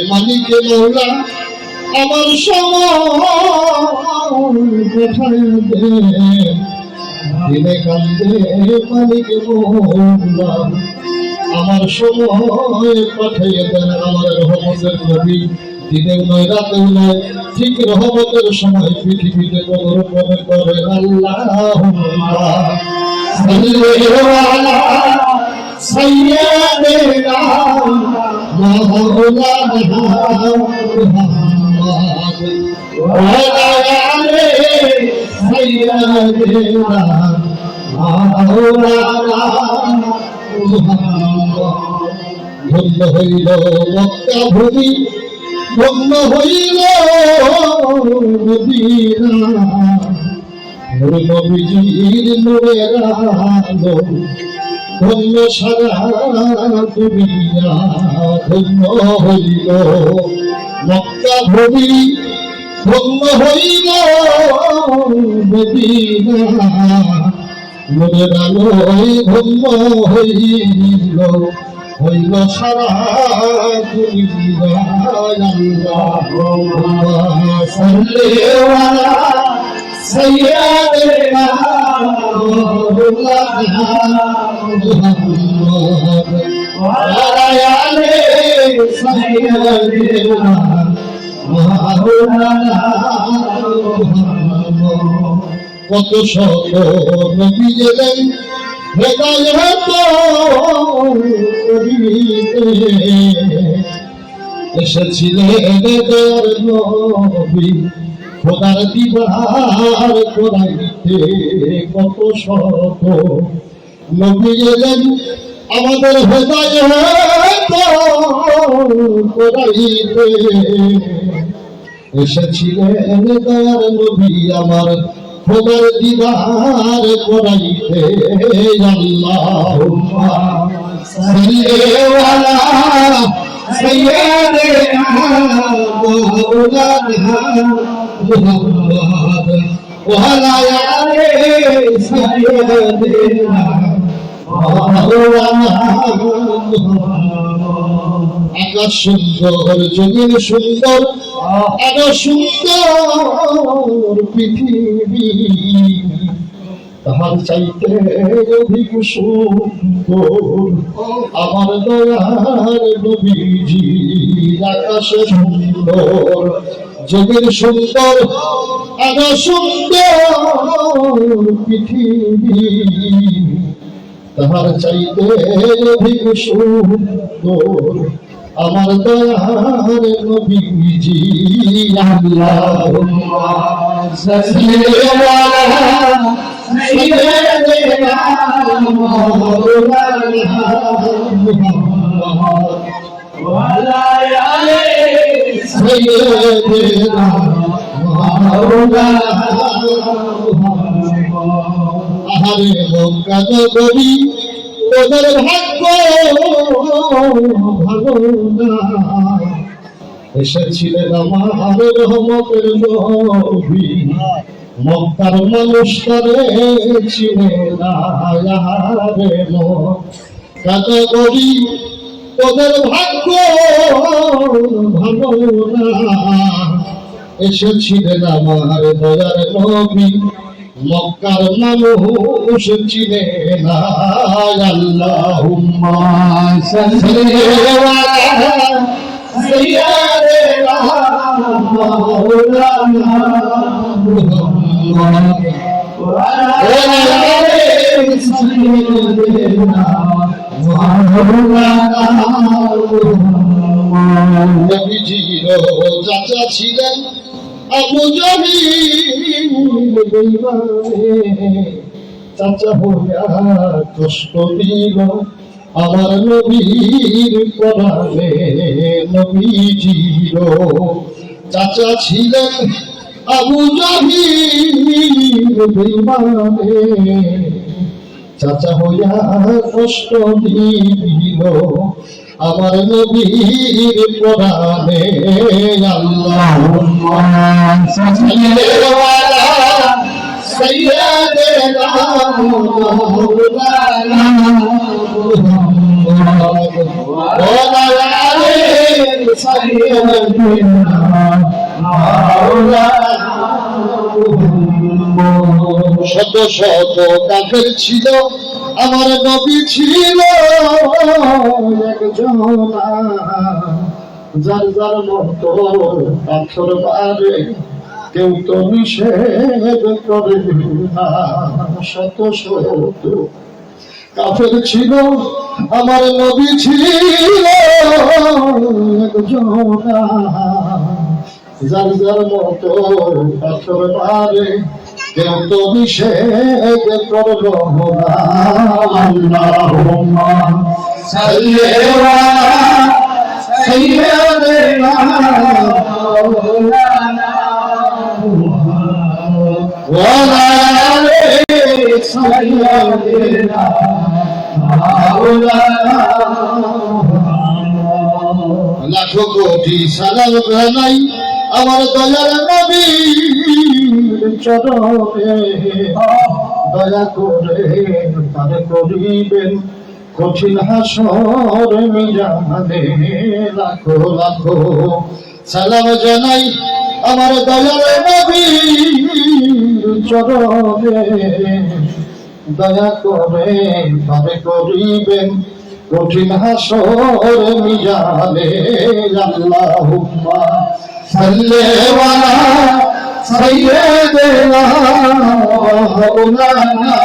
মালিক মৌলা আমার সময় দিনে কান্দে মালিক মৌলা আমার সময় পাঠাইয়ে দেন। আমার রহমতের নবী দিনেও নয় রাতেও নয়, ঠিক রহমতের সময় পৃথিবীতে পদার্পণ করে। আল্লাহুম্মা সাল্লি আলা সাইয়্যিদিনা মাওলানা মুহাম্মদ ওয়া আলা আলি সাইয়্যিদিনা মাওলানা মুহাম্মদ। ধন্য হইল মক্কা ভূমি, ধন্য হইল মদিনা, নবীজির নূরের আলো, ধন্য সারা দুনিয়া। ধন্য হইল মক্কা ভূমি, ধন্য হইল মদিনা, নূরের আলোয় ধন্য হইল সারা দুনিয়া। আল্লাহুম্মা সাল্লি আলা সাইয়্যিদিনা মাওলানা মুহাম্মদ ওয়া আলা আলি সাইয়্যিদিনা মাওলানা মুহাম্মদ। কত শত নবী এলেন হেদায়েত এসেছিলেন দয়ার নবী খোদার দিদার করাইতে। কত শত নবী এলেন আমাদের হেদায়েত করাইতে, এসেছিলেন দয়ার নবী আমার খোদার দিদার করাইতে। আল্লাহুম্মা সাল্লি আলা সাইয়্যিদিনা মাওলানা মুহাম্মদ ওয়া আলা আলি সাইয়্যিদিনা মাওলানা মুহাম্মদ। আকাশ সুন্দর, জমিন সুন্দর, এত সুন্দর পৃথিবী, তাহার চাইতে অধিক সুন্দর আমার দয়ার নবীজি। আকাশ সুন্দর, জমিন সুন্দর, এত সুন্দর পৃথিবী, তাহার চাইতে অধিক সুন্দর আমার দয়ার নবীজি। আল্লাহুম্মা সাল্লি আলা সাইয়্যিদিনা মাওলানা মুহাম্মদ ওয়া আলা আলি সাইয়্যিদিনা মাওলানা মুহাম্মদ। আহারে মক্কা নগরী ওদের ভাগ্য ভালো না, এসেছিলেন আমার রহমতের নবী মক্কার মানুষ তারে চিনে না। আহারে মক্কা নগরী ওদের ভাগ্য ভালো না, এসেছিলেন আমার দয়ার নবী মক্কার মানুষ চিনে না। আল্লাহুম্মা সাল্লি আলা সাইয়্যিদিনা মাওলানা মুহাম্মদ ওয়া আলা আলি সাইয়্যিদিনা মাওলানা মুহাম্মদ। নবীজির চাচা ছিলেন আবু জাহিল, চাচা হইয়া কষ্ট দিল আমার নবীর পরাণে নবীজির চাচা ছিলেন আবু জাহিল বেঈমানে, চাচা হইয়া কষ্ট দিল আমার নবীর পরাণে। আল্লাহুম্মা সাল্লি আলা সাইয়্যিদিনা মাওলানা মুহাম্মদ ওয়া আলা আলি সাইয়্যিদিনা মাওলানা মুহাম্মদ। শত শত কাফের ছিল, আমার নবী ছিল একজন, যার যার মতো পাথর মারে কেউ তো নিষেধ করে না। শত শত কাফের ছিল, আমার নবী ছিল একজন, যার যার মতো পাথর মারে কেউ তো নিষেধ করল না। আল্লাহুম্মা সাল্লি আলা সাইয়্যিদিনা মাওলানা ওয়া আলা আলি সাইয়্যিদিনা মাওলানা। লাখো কোটি সালাম জানাই আমার দয়ার নবীর চরণে, দয়া করে তার করিবেন কঠিন হাসর মিজানে। লাখো লাখো সালাম জানাই আমার দয়ার নবীর চরণে, দয়া করে তার করিবেন কঠিন হাসর মিজানে। আল্লাহুম্মা সাল্লি আলা সাইয়্যিদিনা মাওলানা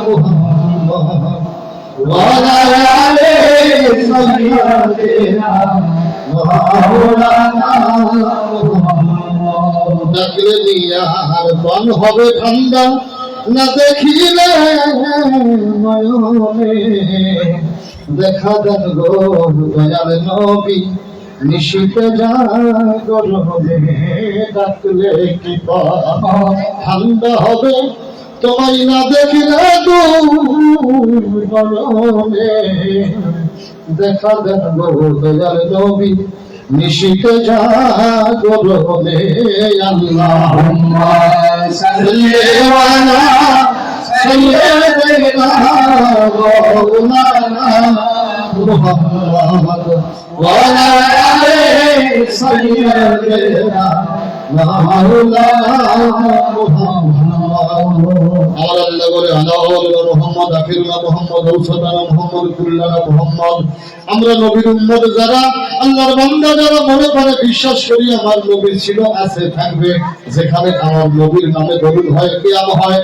মুহাম্মদ ওয়া আলা আলি সাইয়্যিদিনা মাওলানা মুহাম্মদ। ডাকলে নিয়ার পান হবে ঠান্ডা, না দেখিলে নয়নে, দেখা দেন গো দয়াল নবী নিশিতে জাগরণে। ডাকলে কি ঠান্ডা হবে তোমায় না দেখিলে নয়নে, দেখা দেন গো দয়াল নবী নিশিতে জাগরণে। আল্লাহুম্মা সাল্লি আলা সাইয়্যিদিনা মাওলানা মুহাম্মদ ওয়া আলা আলি সাইয়্যিদিনা মাওলানা মুহাম্মদ। আমার আল্লাহ বলে আলাউল মুহাম্মদ, আখিরুনা মুহাম্মদ, ঔসতানা মুহাম্মদ, কুল্লানা মুহাম্মদ। আমরা নবীর উম্মত যারা, আল্লাহর বান্দা যারা মনে করে বিশ্বাস করি আমার নবী ছিল, আছে, থাকবে, যেখানে আমার নবীর নামে দরুদ হয়, কিয়াম হয়,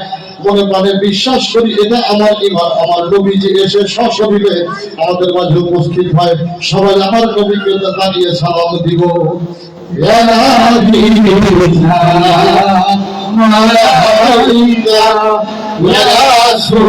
মনে প্রাণে বিশ্বাস করি এটা আমার ঈমান। আমার নবী যে এসে সশরীরে আমাদের মাঝে উপস্থিত হয়, সবাই আমার নবীকে দাঁড়িয়ে সালাম দিব। ইয়া নবী ইয়া রাসূল